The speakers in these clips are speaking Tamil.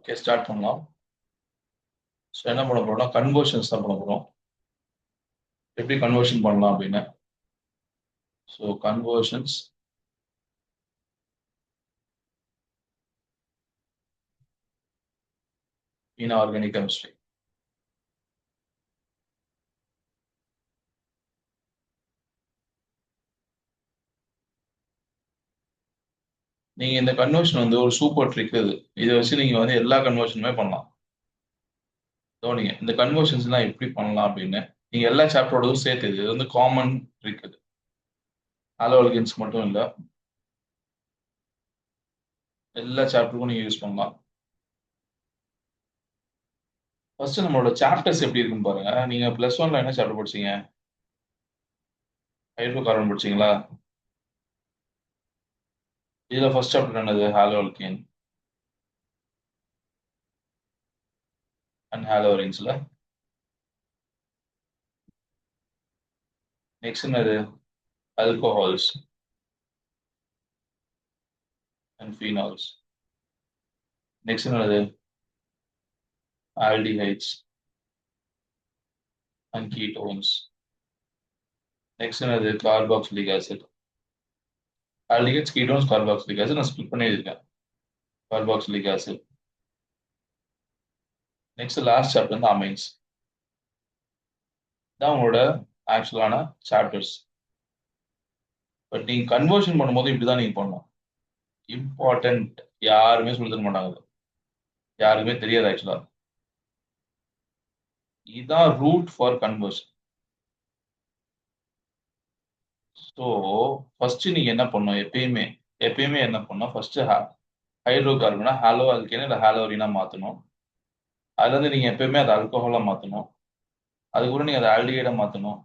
ஓகே, ஸ்டார்ட் பண்ணலாம். ஸோ என்ன பண்ண போறோம்னா கன்வர்ஷன்ஸ் தான் பண்ண போறோம். எப்படி கன்வர்ஷன் பண்ணலாம் அப்படின்னு. ஸோ கன்வர்ஷன்ஸ் இன் ஆர்கானிக் கெமிஸ்ட்ரி. நீங்க இந்த கன்வர்ஷன் வந்து ஒரு சூப்பர் ட்ரிக் இது. இதை வச்சு நீங்க வந்து எல்லா கன்வர்ஷனுமே பண்ணலாம். ஸோ நீங்க இந்த கன்வர்ஷன்ஸ் எல்லாம் எப்படி பண்ணலாம் அப்படின்னு நீங்க எல்லா சாப்டரோடதும் சேர்த்து இது வந்து காமன் ட்ரிக் இது. ஆலோல்கின்ஸ் மட்டும் இல்லை, எல்லா சாப்டருக்கும் நீங்க யூஸ் பண்ணலாம். ஃபர்ஸ்ட் நம்மளோட சாப்டர்ஸ் எப்படி இருக்குன்னு பாருங்க. நீங்க +1ல என்ன சாப்டர் படிச்சீங்க? ஹைட்ரோ கார்பன் படிச்சீங்களா? இதுல ஃபர்ஸ்ட் சாப்டர் என்னது? ஹாலோல்கின் அண்ட் ஹாலோரின்ஸ்ல. நெக்ஸ்ட் என்னது? alcohols and phenols. Next என்னது? aldehydes and ketones. Next என்னது? carboxylic acid. aldehydes, ketones, carboxylic acid நான் ஸ்ப்ளிட் பண்ணி இருக்கேன். carboxylic acid. Next last chapter வந்து அமைன்ஸ். இதான் உங்களோட ஆக்சுவலான சாப்டர்ஸ். பட் நீங்க கன்வர்ஷன் பண்ணும்போது இப்படிதான் நீங்க பண்ணணும். இம்பார்ட்டன்ட், யாருமே சொல்லி தர மாட்டாங்க. யாருக்குமே தெரியாது ஆக்சுவலா. இதுதான் root for conversion. So first நீங்க என்ன பண்ணணும்? எப்பயுமே எப்பயுமே என்ன பண்ணணும்? ஃபர்ஸ்ட் ஹைட்ரோ கார்பனா ஹாலோ ஆல்கேன் இல்லை ஹாலோரினா மாற்றணும். அதுல இருந்து நீங்க எப்பயுமே அதை அல்கோஹாலா மாற்றணும். அதுக்கப்புறம் நீங்க அதை ஆல்டிஹைடா மாற்றணும்.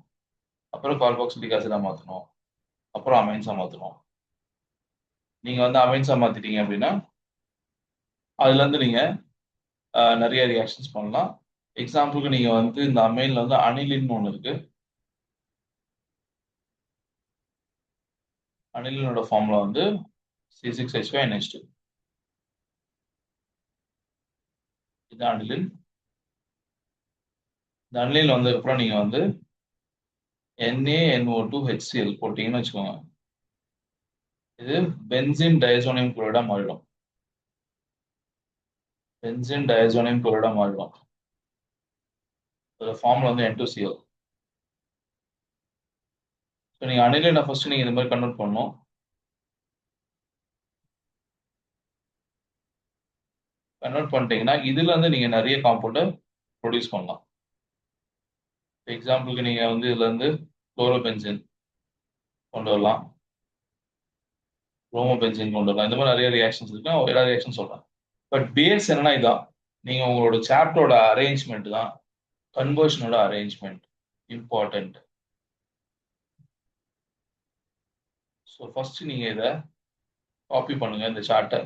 அப்புறம் கார்பாக்சிலிக் ஆசிடா மாற்றணும். அப்புறம் அமைன்ஸா மாற்றணும். நீங்க வந்து அமைன்ஸா மாத்திட்டீங்க அப்படின்னா அதுல இருந்து நீங்க நிறைய ரியாக்ஷன்ஸ் பண்ணலாம். எக்ஸாம்பிளுக்கு நீங்க வந்து இந்த அமைன்ல வந்து அனிலின் ஒன்று இருக்கு. அனிலினோட ஃபார்முலா வந்து C6H5NH2. இது அனிலின். இந்த அனிலின் வந்ததுக்கப்புறம் நீங்க வந்து NaNO2HCl போட்டீங்கன்னு வச்சுக்கோங்க. இது பென்சின் டயசோனியம் குளோரைடா மாறிடும். பென்சின் டயசோனியம் குளோரைடா மாறிடும். ஃபார்முலா வந்து N2Cl. ஸோ நீங்க அனிலினை ஃபர்ஸ்ட் நீங்க இந்த மாதிரி கன்வெர்ட் பண்ணணும். கன்வெர்ட் பண்ணிட்டீங்கன்னா இதுல இருந்து நீங்க நிறைய காம்பவுண்டை ப்ரொடியூஸ் பண்ணலாம். எக்ஸாம்பிளுக்கு நீங்க வந்து இதுல இருந்து குளோரோபென்சின் கொண்டு வரலாம், குரோமோபென்சின் கொண்டு வரலாம். இந்த மாதிரி நிறைய ரியாக்ஷன்ஸ் இருக்கு. நான் எல்லா ரியாக்ஷன் சொல்றேன். பட் பேஸ் என்னன்னா இதான். நீங்க உங்களோட சாப்டரோட அரேஞ்ச்மெண்ட் தான் கன்வர்ஷனோட அரேஞ்ச்மெண்ட் இம்பார்ட்டன்ட். ஸோ ஃபர்ஸ்ட் நீங்க இதை காப்பி பண்ணுங்க இந்த சார்ட்டை.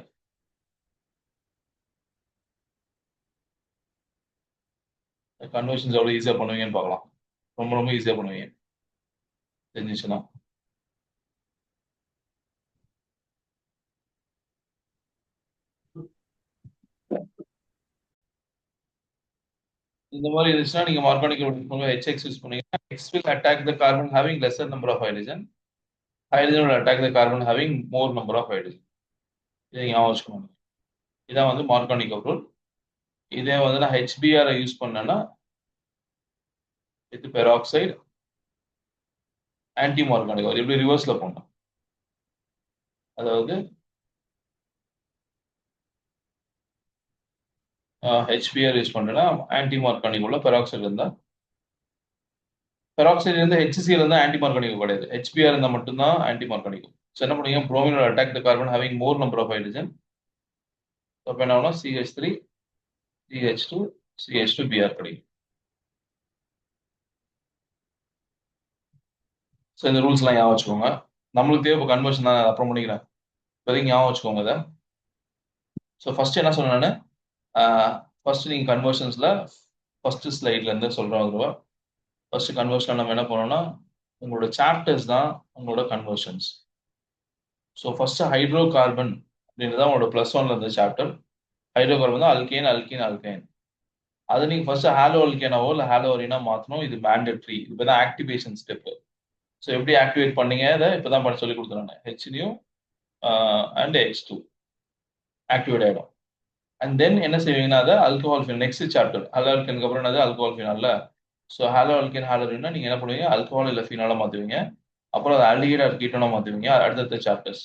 கன்வர்ஷன்ஸ் எவ்வளோ ஈஸியாக பண்ணுவீங்கன்னு பார்க்கலாம். ரொம்ப ரொம்ப ஈஸியாக பண்ணுவீங்க தெரிஞ்சிச்சுன்னா. இந்த மாதிரி இருந்துச்சுன்னா நீங்க ஆர்கானிக் HX யூஸ் பண்ணீங்கன்னா X will attack the carbon having lesser number of hydrogen. Hydrogen will attack the carbon having more number of hydrogen. இதை ஞாபகம் வச்சுக்கோங்க. இதான் வந்து மார்கானிக் ரூல். இதே வந்து நான் HBr யூஸ் பண்ணேன்னா இது பெராக்சைடு ஆன்டி மார்கானிக் எப்படி ரிவர்ஸ்ல போடணும். அதாவது HBr யூஸ் பண்ணேன்னா ஆன்டி மார்கானிக் உள்ள பெராக்சைடு இருந்தா, பெராக்சைடு இருந்து HCl இருந்தா ஆன்டி மார்கானிக் கிடையாது. HBr இருந்தா மட்டும்தான் ஆன்டி மார்கானிக். ஸோ என்ன பண்ணுவீங்க? bromine will attack the carbon having more number of hydrogen. அப்போ என்ன ஆகும்? CH3 CH2 CH2Br கிடைக்கும். ஸோ இந்த ரூல்ஸ்லாம் ஞாபகம் வச்சுக்கோங்க. நம்மளுக்கு தேவை கன்வர்ஷன் தான், அப்புறம் பண்ணிக்கிறேன். இப்போதைக்கு ஞாபகம் வச்சுக்கோங்க இதை. ஸோ ஃபர்ஸ்ட் என்ன சொன்னேன் நான்? ஃபர்ஸ்ட் நீங்கள் கன்வர்ஷன்ஸ்ல ஃபர்ஸ்ட் ஸ்லைட்ல இருந்து சொல்கிறோம். ஃபர்ஸ்ட் கன்வர்ஷன் நம்ம என்ன பண்ணோம்னா உங்களோட சாப்டர்ஸ் தான் உங்களோட conversions. So first hydro carbon அப்படின்றத உங்களோட +1ல இருந்த சாப்டர். ஹைட்ரோகார்பன் தான் அல்கேன் அல்கீன் அல்கைன். அது நீங்க ஃபர்ஸ்ட் ஹாலோ அல்கேனாவோ இல்ல ஹாலோ அரினா மாத்தணும். இது மேண்டேட்ரி. இப்பதான் ஆக்டிவேஷன் ஸ்டெப். ஸோ எப்படி ஆக்டிவேட் பண்ணீங்க அதை இப்பதான் பண்ண சொல்லி கொடுத்துருங்க. ஹெச்னியூ அண்ட் H2 ஆக்டிவேட் ஆயிடும். அண்ட் தென் என்ன செய்வீங்கன்னா அதை alcohol phenol next chapter halo அல்கேனுக்கு அப்புறம் என்னது ஆல்கஹால் ஃபினால்ல. ஸோ ஹாலோ அல்கேன் ஹாலோரினா நீங்க என்ன பண்ணுவீங்க, ஆல்கஹால் இல்ல ஃபினாலா மாத்துவீங்க. அப்புறம் அதை ஆல்டிஹைட் ஆர் கீட்டோனா மாத்துவீங்க அடுத்தடுத்த சாப்டர்ஸ்.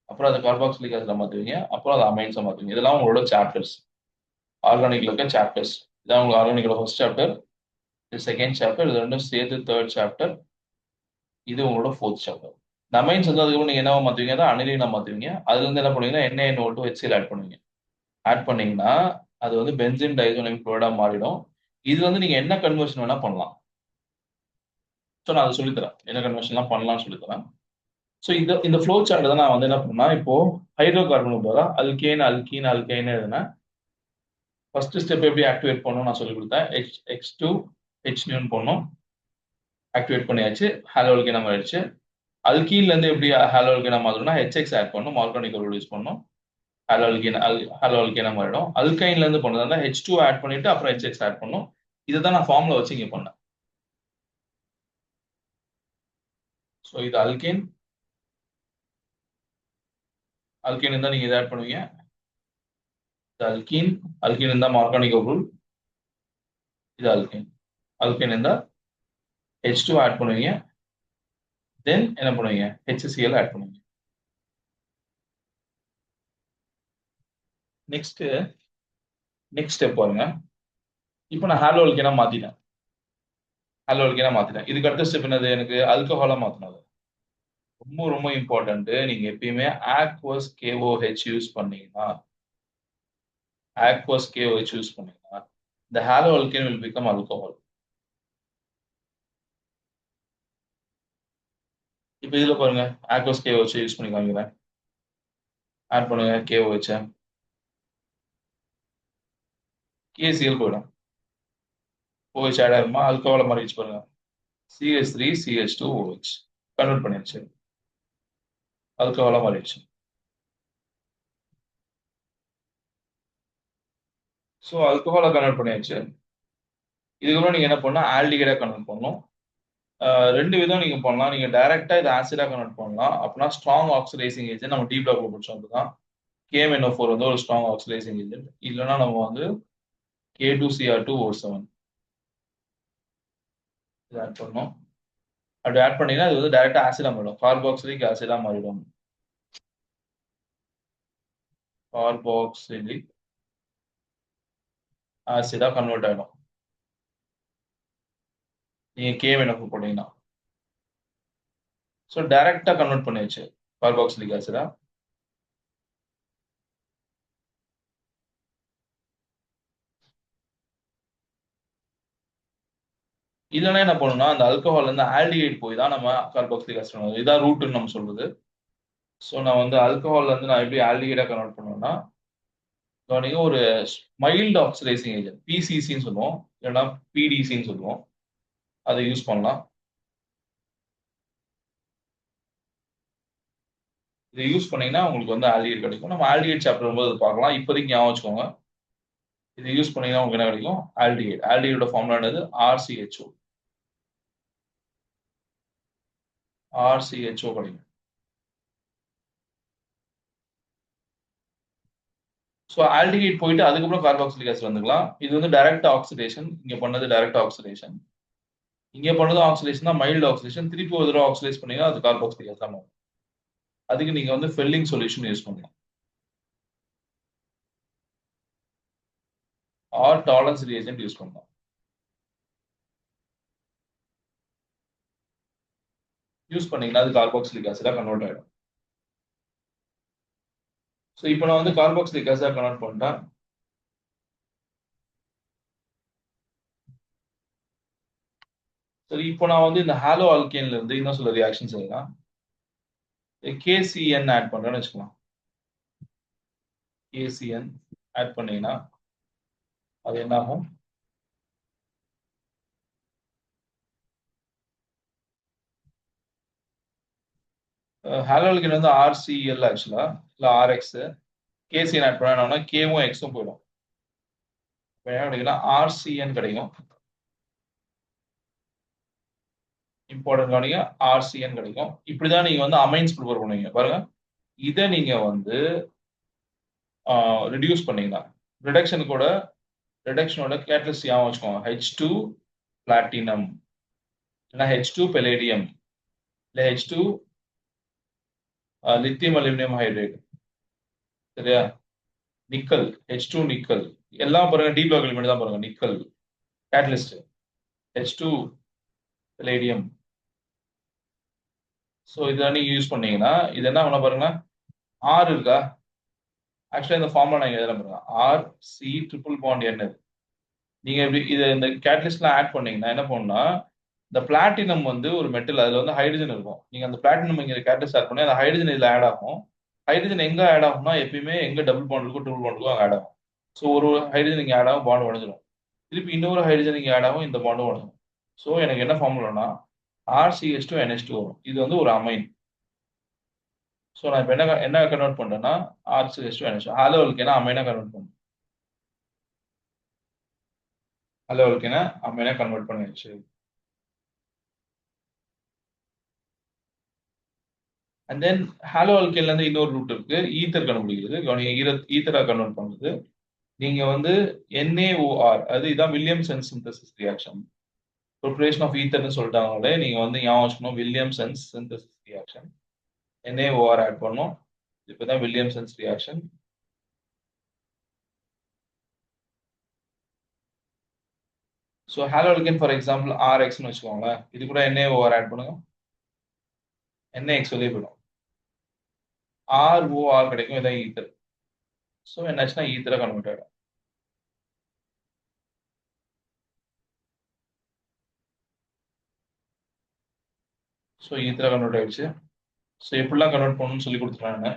அப்புறம் அது கார்பாக்சிலிக் ஆசிட்ல மாத்துவீங்க. அப்புறம் அது அமைன்ஸா மாத்துவீங்க. இதெல்லாம் உங்களோட சாப்டர்ஸ். ஆர்கானிக்ல இருக்க சாப்டர்ஸ். இதான் உங்களுக்கு ஆர்கானிக்கோட ஃபர்ஸ்ட் சாப்டர். இது செகண்ட் சாப்டர். இது ரெண்டும் சேர்த்து தேர்ட் சாப்டர். இது உங்களோட ஃபோர்த் சாப்டர். அமைன்ஸ் வந்து அதுக்கப்புறம் நீங்க என்னவா மாத்துவீங்க, தான் அனிலீனா மாத்துவீங்க. அதுல இருந்து என்ன பண்ணுவீங்கன்னா NaNO2 HCl ஆட் பண்ணுவீங்க. ஆட் பண்ணீங்கன்னா அது வந்து பென்சின் டைசோனியம் குளோரைடா மாறிடும். இது வந்து நீங்க என்ன கன்வர்ஷன் வேணா பண்ணலாம். ஸோ நான் அதை சொல்லித்தரேன், என்ன கன்வர்ஷன்லாம் பண்ணலாம்னு சொல்லித்தரேன். ஸோ இந்த ஃப்ளோ சார்ட் தான் நான் வந்து என்ன பண்ணா, இப்போ ஹைட்ரோ கார்பன் போதா அல்கேன் அல்கீன் அல்கைன் எதுனா ஃபர்ஸ்ட் ஸ்டெப் எப்படி ஆக்டிவேட் பண்ணணும் நான் சொல்லி கொடுத்தேன். H2 H பண்ணணும். ஆக்டிவேட் பண்ணியாச்சு. ஹாலோ அல்கேனா மாறிடுச்சு. அல்கீன்ல இருந்து எப்படி ஹாலோ அல்கேனா மாறணும்னா HX ஆட் பண்ணணும். ஆர்கானிக் யூஸ் பண்ணணும். ஹாலோ அல்கீன் ஹாலோ அல்கேனா மாறிடும். அல்கைன்ல இருந்து பண்ணதா H2 ஆட் பண்ணிட்டு அப்புறம் HX ஆட் பண்ணணும். இதை தான் நான் ஃபார்ம்ல வச்சு இங்க பண்ணேன். ஸோ இது அல்கேன். அல்கேன் இருந்தா நீங்க இதை ஆட் பண்ணுவீங்க. இது அல்கீன். அல்கீன் இருந்தா ஆர்கானிக் ரூல். இது அல்கேன். அல்கேன் இருந்தா H2 ஆட் பண்ணுவீங்க. தென் என்ன பண்ணுவீங்க, HCl ஆட் பண்ணுவீங்க. நெக்ஸ்ட் ஸ்டெப் பாருங்க. இப்போ நான் ஹாலோ அல்கேனா மாத்திட்டேன். ஹாலோ அல்கேனா மாத்திட்டேன். இதுக்கு அடுத்த ஸ்டெப் என்னது, எனக்கு ஆல்கஹாலா மாத்தினது. ரொம்ப ரொம்ப இம்பார்ட்டன்ட். நீங்க எப்பயுமே ஆக்வஸ் KOH யூஸ் பண்ணீங்கன்னா, ஆக்வஸ் KOH யூஸ் பண்ணீங்கன்னா இந்த haloalkane will become alcohol. இப்போ இதுல பாருங்க, ஆக்வஸ் KOH யூஸ் பண்ணி காமிக்கிறேன். ஆட் பண்ணுங்க KOH. KCl போயிடும். OH ஆட் ஆகுமா, ஆல்கஹால மாறிடுச்சு பாருங்க. CH3CH2OH கன்வெர்ட் பண்ணிடுச்சு. ஆல்கஹாலா மாறிடுச்சு. ஸோ ஆல்கஹாலா கன்வெர்ட் பண்ணியாச்சு. இதுக்கப்புறம் நீங்க என்ன பண்ணணும், ஆல்டிகைடா கன்வெர்ட் பண்ணணும். ரெண்டு விதம் நீங்க பண்ணலாம். நீங்க டைரக்டா இது ஆசிடா கன்வெர்ட் பண்ணலாம். அப்படின்னா ஸ்ட்ராங் ஆக்சிடைசிங் ஏஜென்ட் நம்ம டி பிளாக்ல படிச்சோம் அப்படிதான். KMNO4 வந்து ஒரு ஸ்ட்ராங் ஆக்சிடைசிங் ஏஜென்ட். இல்லைன்னா நம்ம வந்து K2Cr2O7 இது ஆட் பண்ணணும். அப்படி ஆட் பண்ணீங்கன்னா அது வந்து டைரக்டா ஆசிடா மாறிடும். கார்பாக்சிலிக் ஆசிடா மாறிடும். கார்பாக்சிலிக் ஆசிடா கன்வெர்ட் ஆயிடும் நீங்க KMNO4 போட்டீங்கன்னா. ஸோ டைரக்டா கன்வெர்ட் பண்ணியாச்சு கார்பாக்சிலிக் ஆசிடா. இல்லைன்னா என்ன பண்ணணும்னா அந்த ஆல்கஹால் இருந்து ஆல்டிஹைட் போய் தான் நம்ம கார்பாக்சிலிக் ஆசிட், இதான் ரூட்னு நம்ம சொல்றது. ஸோ நான் வந்து ஆல்கஹால்ல இருந்து நான் எப்படி ஆல்டிஹைடா கன்வெர்ட் பண்ணுவேன்னா, நீங்க ஒரு மைல்டு ஆக்சிடைசிங் ஏஜென்ட் PCCன்னு சொல்லுவோம், இல்லைன்னா PDCன்னு சொல்லுவோம், அதை யூஸ் பண்ணலாம். இதை யூஸ் பண்ணீங்கன்னா உங்களுக்கு வந்து ஆல்டிஹைட் கிடைக்கும். நம்ம ஆல்டிஹைட் சாப்டர் வரும்போது பார்க்கலாம். இப்போதைக்கு ஞாபகம் வச்சுக்கோங்க. இதை யூஸ் பண்ணீங்கன்னா உங்களுக்கு என்ன கிடைக்கும், ஆல்டிஹைட். ஆல்டிஹைடோட ஃபார்முலா என்னது, RCHO. RCHO கிடைக்கும். ஸோ ஆல்டிஹைட் போயிட்டு அதுக்கப்புறம் கார்பாக்சிலிக் ஆசிட் வந்துக்கலாம். இது வந்து டைரக்ட் ஆக்சிடேஷன். இங்க பண்ணது டைரக்ட் ஆக்சிடேஷன். இங்க பண்ணது ஆக்சிடேஷன் தான், மைல்டு ஆக்சிடேஷன். திருப்பி ஒரு தடவை ஆக்சிடைஸ் பண்ணீங்கன்னா அது கார்பாக்சிலிக் ஆசிட் தான். அதுக்கு நீங்க வந்து ஃபெல்லிங் சொல்யூஷன் யூஸ் பண்ணலாம். ஆர் டாலன்ஸ் ரியேஜென்ட் யூஸ் பண்ணலாம். யூஸ் பண்ணீங்கன்னா அது கார்பாக்சிலிக் ஆசிடா கன்வெர்ட் ஆயிடும். ஸோ இப்போ நான் வந்து கார்பாக்சிலிக் ஆசிடா கன்வெர்ட் பண்ணிட்டேன். சரி, இப்போ நான் வந்து இந்த ஹாலோ ஆல்கேன்ல இருந்து என்ன சொல்ல ரியாக்ஷன் செய்யலாம், KCN ஆட் பண்றேன்னு வச்சுக்கலாம். KCN ஆட் பண்ணீங்கன்னா அது என்ன ஆகும், ஹாலோ ஆல்கேன் வந்து RCl ஆக்சுவலா, இல்ல RX. கேசிஎன் ஆட் பண்ணா என்ன கேவும் எக்ஸும் போயிடும். என்ன கிடைக்குன்னா ஆர்சிஎன் கிடைக்கும். இம்பார்ட்டன்ட் கவனிங்க, ஆர்சிஎன் கிடைக்கும். இப்படிதான் நீங்க வந்து அமைன்ஸ் ப்ரிப்பேர் பண்ணுவீங்க பாருங்க. இதை நீங்க வந்து ரிடியூஸ் பண்ணீங்கன்னா ரிடக்ஷனுக்கோட ரிடக்ஷனோட கேட்டலிஸ்ட் ஞாபகம் வச்சுக்கோங்க. H2 பிளாட்டினம் இல்லைன்னா H2 பெலேடியம் இல்லை H2 லித்தியம் அலுமினியம் ஹைட்ரேட், சரியா? நிக்கல் H2 நிக்கல் எல்லாம் பாருங்க டி பிளாக் எலிமெண்ட் தான் பாருங்க. Nickel catalyst H2 palladium. So இதெல்லாம் நீங்க யூஸ் பண்ணீங்கன்னா இது என்ன பண்ண பாருங்க, ஆர் இருக்கா? ஆக்சுவலா இந்த ஃபார்முலா நான் எழுதுறேன் பாருங்க. ஆர் சி ட்ரிபிள் பாண்ட் என்ன நீங்க இப்படி இதை இந்த கேட்டலிஸ்ட்லாம் ஆட் பண்ணீங்கன்னா என்ன பண்ணணும்னா இந்த பிளாட்டினம் வந்து ஒரு மெட்டல், அதுல வந்து ஹைட்ரஜன் இருக்கும். நீங்க அந்த பிளாட்டினம் இங்க கேட்டலிஸ்ட் ஆட் பண்ணி அந்த ஹைட்ரஜன் இதுல ஆட் ஆகும். ஹைட்ரஜன் எங்க ஆட் ஆகும்னா எப்பயுமே எங்க டபுள் பாண்ட் இருக்கும் ட்ரிபிள் பாண்ட் இருக்கும் அங்க ஆட் ஆகும். ஸோ ஒரு ஹைட்ரஜன் இங்க ஆட் ஆகும், பாண்ட் உடஞ்சிடும். திருப்பி இன்னொரு ஹைட்ரஜன் இங்க ஆட் ஆகும், இந்த பாண்டும் உடஞ்சிடும். ஸோ எனக்கு என்ன ஃபார்முலானா RCH2 NH2 வரும். இது வந்து ஒரு அமைன். ஸோ நான் இப்போ என்ன கன்வெர்ட் பண்றேன்னா RCH2 NH2 ஹலோ என்ன அமைனா கன்வெர்ட் பண்ணுறேன். ஹலோ என்ன அமைனா கன்வெர்ட் பண்ணிடுச்சு. அண்ட் தென் ஹாலோ அல்கேன்ல இருந்து இன்னொரு ரூட் இருக்கு, ஈத்தர் கண்டுபிடிக்கிறது. ஈத்தரா கன்வெர்ட் பண்ணுறது நீங்க வந்து NaOR, அது இதான் Williamson synthesis reaction. Preparation of ஈத்தர்னு சொல்லிட்டாங்களே, நீங்க வந்து ஞாபகம் வச்சுக்கணும் Williamson synthesis reaction. NaOR add பண்ணும். இப்பதான் Williamson's reaction. So halo alkane for example RXன்னு வச்சுக்கோங்களேன். இது கூட NaOR ஆட் பண்ணுங்க, NaX வெளியே போயிடும், ROR கிடைக்கும். இதான் ஈத்தர். ஸோ என்னாச்சுன்னா ஈத்தரா கன்வெர்ட் ஆகிடும். ஸோ ஈத்தரா கன்வெர்ட் ஆயிடுச்சு. ஸோ எப்படிலாம் கன்வெர்ட் பண்ணணும்னு சொல்லி கொடுத்துருக்காங்க.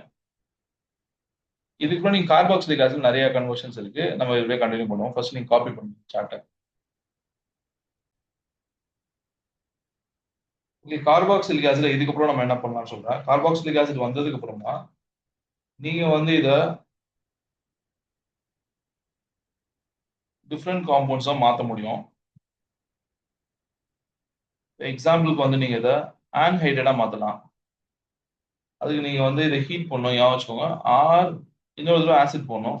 இதுக்கு நீங்க கார்பாக்சிலிக் ஆசிட் நிறைய கன்வர்ஷன்ஸ் இருக்கு, நம்ம இதுவே கண்டினியூ பண்ணுவோம். ஃபர்ஸ்ட் நீங்க காப்பி பண்ணுங்க சார்ட்டை. இங்க கார்பாக்சிலிக் ஆசிட் இதுக்கப்புறம் நம்ம என்ன பண்ணலாம்னு சொல்றேன். கார்பாக்சிலிக் ஆசிட் வந்ததுக்கு அப்புறமா நீங்க வந்து இத டிஃப்ரெண்ட் காம்பவுண்ட்ஸா மாற்ற முடியும். எக்ஸாம்பிளுக்கு வந்து நீங்க இதை ஆன்ஹைட்ரேட்டா மாத்தலாம். அதுக்கு நீங்க வந்து இதை ஹீட் பண்ணணும், ஞாபகம் வச்சுக்கோங்க. இன்னொரு தடவை ஆசிட் போடணும்,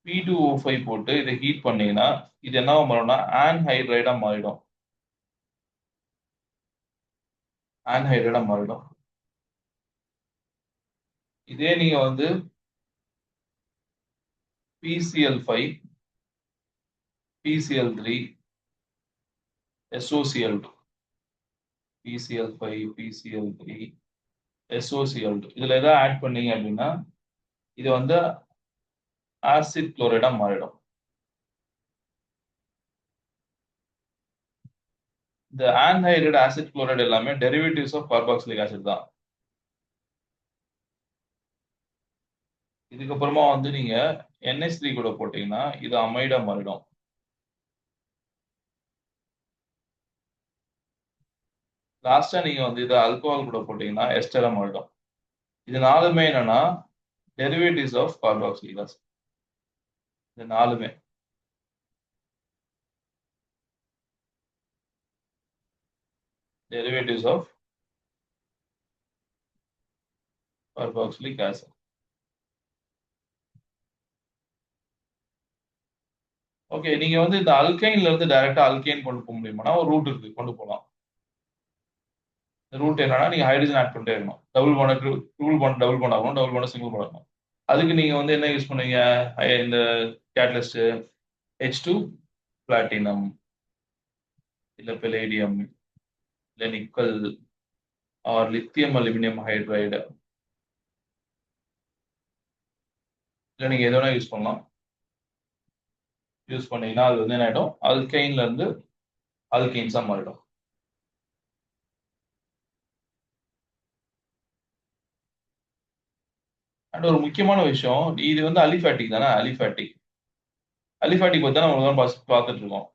P2O5 போட்டு இதை ஹீட் பண்ணீங்கன்னா இது என்ன மாறும்னா ஆன்ஹைட்ரைடா மாறிடும். ஆன்ஹைட்ரைடா மாறிடும். இதே நீங்க வந்து PCl5 PCl3 SOCl2 PCl5 PCl3 SOCl2 இதுல ஏதாவது ஆட் பண்ணீங்க அப்படின்னா இது வந்து ஆசிட் குளோரைடா மாறிடும். இந்த ஆன்ஹைட்ரைடு ஆசிட் குளோரைடு எல்லாமே டெரிவேட்டிவ்ஸ் ஆஃப் கார்பாக்சிலிக் ஆசிட் தான். இதுக்கப்புறமா வந்து நீங்க NH3 கூட போட்டீங்கன்னா இது அமைடா மாறிடும். லாஸ்டா நீங்க வந்து இது ஆல்கோஹால் கூட போட்டீங்கன்னா எஸ்டரா மாறிடும். இது நாலுமே என்னன்னா டெரிவேட்டிவ்ஸ் ஆஃப் கார்பாக்சிலிக் ஆசிட். இது நாலுமே derivatives of carboxylic acid. Okay, நீங்க வந்து இந்த அல்கைன்ல இருந்து டைரக்டா அல்கைன் கொண்டு போக முடியுமானா ஒரு ரூட் இருக்கு, கொண்டு போகலாம். ரூட் என்னன்னா நீங்க ஹைட்ரஜன் ஆட் பண்ணிட்டே இருக்கணும். Double bond triple bond double bond ஆகணும், டபுள் பாண்ட் சிங்கிள் பாண்ட் ஆகணும். அதுக்கு நீங்க வந்து என்ன யூஸ் பண்ணுவீங்க, இந்த கேட்டலிஸ்ட் H2 பிளாட்டினம் இல்ல பெலேடியம் இல்ல nickel or lithium aluminium hydride இல்ல நீங்க எது வேணா யூஸ் பண்ணலாம். யூஸ் பண்ணீங்கன்னா அது வந்து என்ன ஆயிடும், அல்கைன்ல இருந்து அல்கைன்ஸா மாறிடும். அண்ட் ஒரு முக்கியமான விஷயம், இது வந்து அலிஃபேட்டிக் தானே, அலிஃபேட்டிக் பத்தி தான் நம்ம பார்த்துட்டு இருக்கோம்.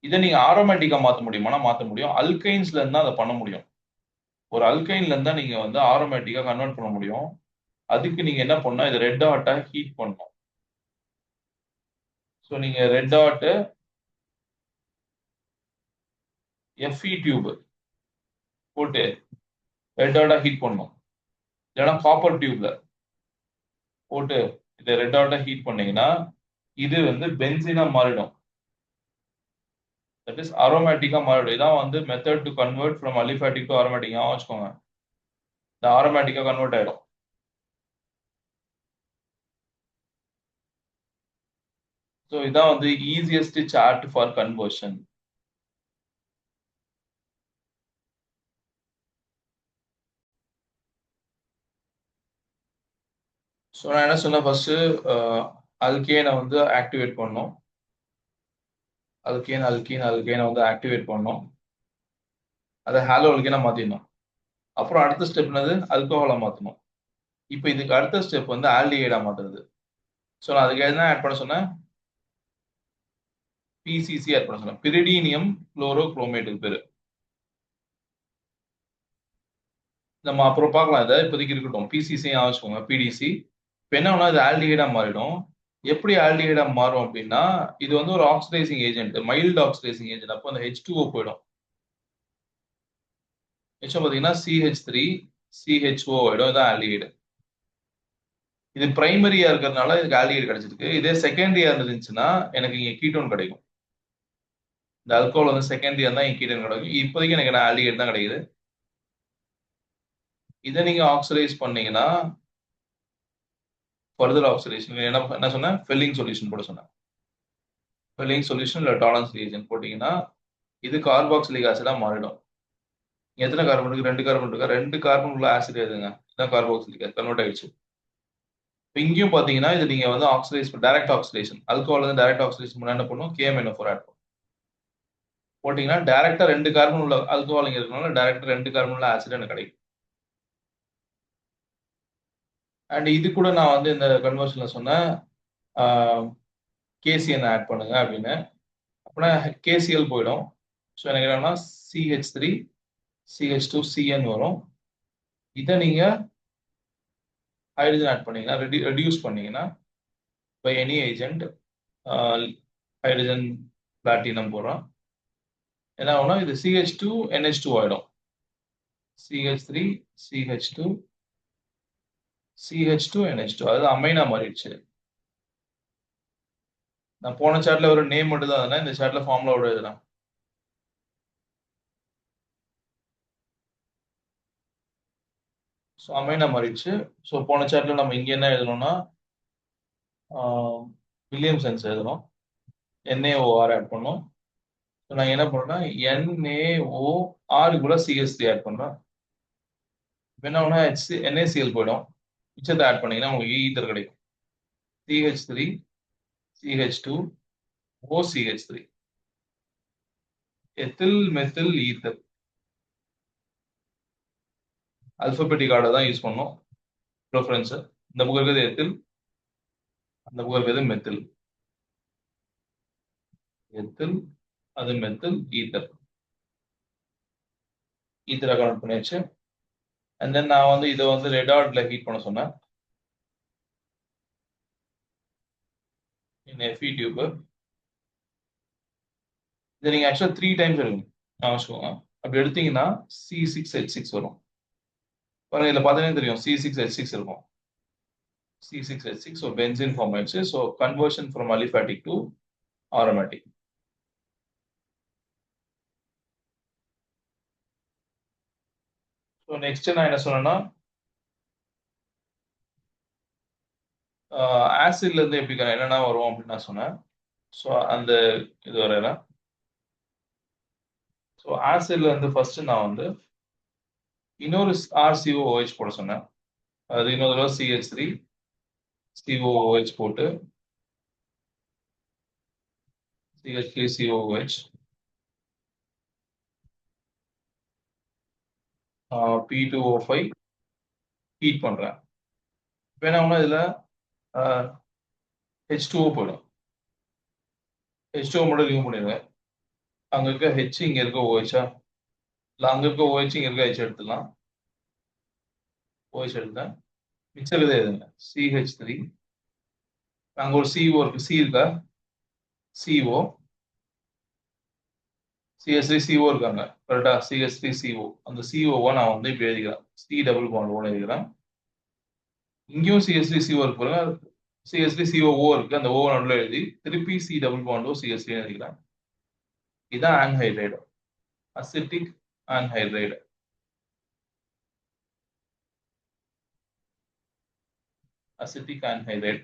இதை நீங்க ஆரோமேட்டிக்கா மாத்த முடியுமானா மாத்த முடியும். அல்கைன்ஸ்ல இருந்தா அதை பண்ண முடியும். ஒரு அல்கைன்ல இருந்தா நீங்க வந்து ஆரோமேட்டிக்கா கன்வெர்ட் பண்ண முடியும். அதுக்கு நீங்க என்ன பண்ணணும், இது ரெட் டாட்டா ஹீட் பண்ணணும். ஸோ நீங்க ரெட் டாட் எஃப்இ டியூப் போட்டு ரெட் டாட்டா ஹீட் பண்ணணும். இல்லைன்னா காப்பர் டியூப்ல போட்டு இதை ரெட் டாட்டா ஹீட் பண்ணீங்கன்னா இது வந்து பென்சினா மாறிடும். தட் இஸ் அரோமேட்டிக்கா மாறிடும். இதான் வந்து method to convert from aliphatic to aromatic வச்சுக்கோங்க. இந்த ஆரோமேட்டிக்கா கன்வெர்ட் ஆயிடும். ஸோ இதான் வந்து easiest chart for conversion. So நான் என்ன சொன்னேன், ஃபர்ஸ்ட் அல்கேனை வந்து ஆக்டிவேட் பண்ணோம். அல்கேனை வந்து ஆக்டிவேட் பண்ணோம். அதை ஹாலோ அல்கேனா மாத்திடணும். அப்புறம் அடுத்த ஸ்டெப் என்னது, அல்கோஹாலா மாற்றணும். இப்போ இதுக்கு அடுத்த ஸ்டெப் வந்து ஆல்டிஹைடா மாத்துறது. ஸோ நான் அதுக்கு என்ன ஆட் பண்ண சொன்னேன், பிசிசி ஆட் பண்ண சொன்னேன். பிரிடீனியம் குளோரோகுரோமேட்டுக்கு பேரு. நம்ம அப்புறம் பார்க்கலாம். இதை இப்போதைக்கு இருக்கட்டும், பிசிசி ஆவச்சுக்கோங்க, பிடிசி. இப்போ என்ன ஆகுனா இது ஆல்டிஹைடா மாறிடும். எப்படி ஆல்டிஹைடா மாறும் அப்படின்னா, இது வந்து ஒரு oxidising agent, mild oxidising agent. அப்போ அந்த H2O போயிடும். மிச்சம் பார்த்தீங்கன்னா CH3 CHO ஆயிடும். இதான் ஆல்டிஹைடு. இது பிரைமரியா இருக்கிறதுனால இதுக்கு ஆல்டிஹைடு கிடைச்சிருக்கு. இதே செகண்டரியா இருந்துச்சுன்னா எனக்கு இங்க கீட்டோன் கிடைக்கும். இந்த அல்கோல் வந்து செகண்டரியா இருந்தா இங்க கீட்டோன் கிடைக்கும். இப்போதைக்கு எனக்கு என்ன ஆல்டிஹைடு தான் கிடைக்குது. இதை நீங்க ஆக்சிடைஸ் பண்ணீங்கன்னா ஃபர்தர் ஆக்சிடேஷன் என்ன சொன்னேன், ஃபெல்லிங் சொல்யூஷன் போட சொன்னேன். ஃபெல்லிங் சொல்யூஷன் இல்லை டாலன்ஸ் ரியேஜென்ட் போட்டீங்கன்னா இது கார்பாக்சிலிக் ஆசிடா மாறிடும். எத்தனை கார்பன் இருக்கு, 2 கார்பன் இருக்கா, 2 கார்பன் உள்ள ஆசிட் எதுங்க, இதான் கார்பாக்சிலிக் ஆசிட் கன்வெர்ட் ஆயிடுச்சு. இங்கேயும் பாத்தீங்கன்னா இது நீங்க வந்து ஆக்சிடைஸ் டைரக்ட் ஆக்சிடேஷன், அல்கோஹால் வந்து டைரக்ட் ஆக்சிடேஷன் பண்ண என்ன பண்ணும், KMnO4 ஆட் பண்ணும். போட்டீங்கன்னா டைரக்டா 2 கார்பன் உள்ள அல்கோஹால் இங்க இருக்கனால டைரக்டா 2 கார்பன் உள்ள ஆசிட் எனக்கு கிடைக்கும். அண்ட் இது கூட நான் வந்து இந்த கன்வர்ஷன்ல சொன்னேன் KCN ஆட் பண்ணுங்க அப்படின்னு. அப்படின்னா KCl போயிடும். ஸோ எனக்கு என்னன்னா CH3 CH2 CN வரும். இதை நீங்க ஹைட்ரஜன் ஆட் பண்ணீங்கன்னா ரெடியூஸ் பண்ணீங்கன்னா by any agent, hydrogen platinum போடுறோம். என்ன ஆகும்னா இது CH2 NH2 ஆயிடும். CH3 CH2 CH2 NH2, அதாவது அமைனா மாறிடுச்சு. நான் போன சார்ட்ல ஒரு நேம் மட்டும் தான், இந்த சார்ட்ல ஃபார்முலாவோட எழுதலாம். ஸோ அமைனா மாறிடுச்சு. ஸோ போன சார்ட்ல நம்ம இங்க என்ன எழுதணும்னா வில்லியம்சன்ஸ் எழுதணும். NaOR ஆட் பண்ணோம். ஸோ நான் என்ன பண்ணேன்னா NaOR கூட CH3 ஆட் பண்றேன். என்ன ஆகுனா NaCl போயிடும். மிச்சத்தை ஆட் பண்ணீங்கன்னா உங்களுக்கு ஈத்தர் கிடைக்கும். CH3 CH2 OCH3 ethyl methyl ether. Alphabetic order தான் யூஸ் பண்ணோம் ப்ரிஃபரன்ஸ். இந்த புக் இருக்கிறது எத்தில், அந்த புக் இருக்கிறது மெத்தில். எத்தில் அது மெத்தில் ஈத்தர். ஈத்தரை கனெக்ட் பண்ணியாச்சு. அண்ட் தென் நான் வந்து இதை வந்து ரெட் ஆர்ட்ல ஹீட் பண்ண சொன்னேன். FE டியூப் இதை நீங்க ஆக்சுவலா 3 டைம்ஸ் எடுக்கணும் வச்சுக்கோங்க. அப்படி எடுத்தீங்கன்னா C6H6 வரும். பாருங்க இதுல பார்த்தீங்கன்னா தெரியும் C6H6 இருக்கும். C6H6, ஸோ பென்சின் ஃபார்ம் ஆயிடுச்சு. So conversion from aliphatic to aromatic. So next நான் என்ன சொன்னேன்னா ஆசிட்ல இருந்து எப்படி என்னென்ன வரும் அப்படின்னு நான் சொன்னேன். ஸோ அந்த இது வரையில ஸோ ஆசிட்ல இருந்து ஃபர்ஸ்ட் நான் வந்து இன்னொரு RCOOH போட சொன்னேன். அது இன்னொரு தடவை CH3 COOH போட்டு CH3 COOH P2O5 ஹீட் பண்றேன். இப்போ என்ன ஆகுனா இதுல H2O போயிடும். H2O மட்டும் ரிமூவ் பண்ணிடுவேன். அங்க இருக்க H இங்க இருக்க OH இல்லை அங்க இருக்க OH இங்க இருக்க H எடுத்துடலாம். OH எடுத்தேன். மிச்சம் இருக்கிறது எதுங்க CH3 அங்க ஒரு CO இருக்கு C இருக்கா CO CH3 CO இருக்காங்க கரெக்டா CH3 CO அந்த CO நான் வந்து இப்படி எழுதிக்கிறேன் C டபுள் பாண்ட் ஓட எழுதிக்கிறேன் இங்கேயும் CH3 CO இருக்கு பாருங்க CH3 COO இருக்கு அந்த O நடுவில் எழுதி திருப்பி C டபுள் பாண்டோ CH3 எழுதிக்கிறேன் இதுதான் ஆன்ஹைட்ரைடு அசிட்டிக் ஆன்ஹைட்ரைடு அசிட்டிக் ஆன்ஹைட்ரைடு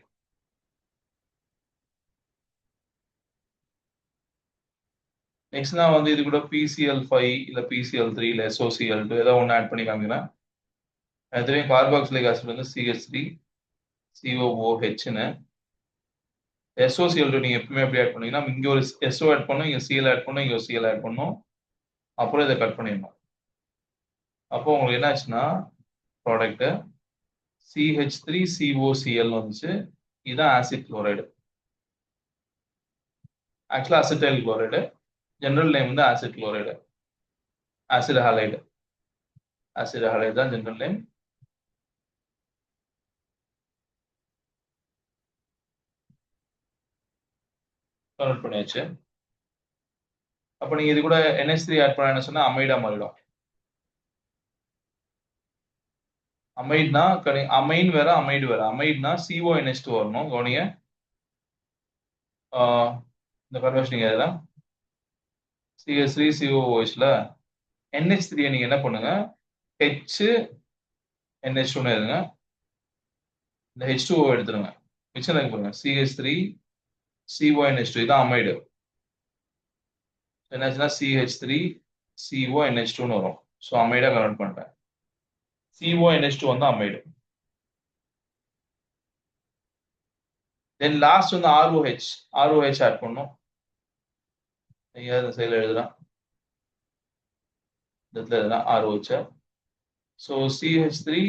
நெக்ஸ்ட் நான் வந்து இது கூட PCl5 இல்ல PCl3 இல்ல SOCl2 ஏதாவது ஒன்று ஆட் பண்ணி காமிக்கிறேன் அதுவே கார்பாக்சிலிக் ஆசிட் வந்து CH3 COOHன்னு SOCl2 நீங்க எப்பவுமே எப்படி ஆட் பண்ணீங்கன்னா இங்க ஒரு SO ஆட் பண்ணும் இங்க Cl ஆட் பண்ணும் இங்க ஒரு Cl ஆட் பண்ணும் அப்புறம் இதை கட் பண்ணிடணும் அப்போ உங்களுக்கு என்ன ஆச்சுன்னா ப்ராடக்ட் CH3COCl வந்துச்சு இதுதான் ஆசிட் குளோரைடு ஆக்சுவலா அசிட்டைல் குளோரைடு ஜெனரல் நேம் வந்து ஆசிட் குளோரைடு ஆசிட் ஹாலைடு தான் ஜெனரல் நேம் கன்வெர்ட் பண்ணியாச்சு அப்ப நீங்க இது கூட NH3 ஆட் பண்ண என்ன சொன்னா அமைடா மாறிடும் அமைட்னா அமைன் வேற அமைடு வேற அமைட்னா CONH2 வரணும் கவனிங்க இந்த கன்வர்ஷன் எதுலாம் CH3 COOHல NH3 நீங்க என்ன பண்ணுங்க NH2 எழுதுங்க இந்த H2O எடுத்துருங்க மிச்சம் இருக்கு பாருங்க CH3 CONH2 இதான் அமைடு என்னாச்சுன்னா CH3 CONH2 வரும் ஸோ அமைடா கன்வெர்ட் பண்ணிட்டேன் CONH2 வந்து அமைடு தென் லாஸ்ட் வந்து ROH ஆட் பண்ணும் நீங்க இந்த சைடில் எழுதலாம் இந்த இடத்துல எழுதலாம் ROH ஸோ CH3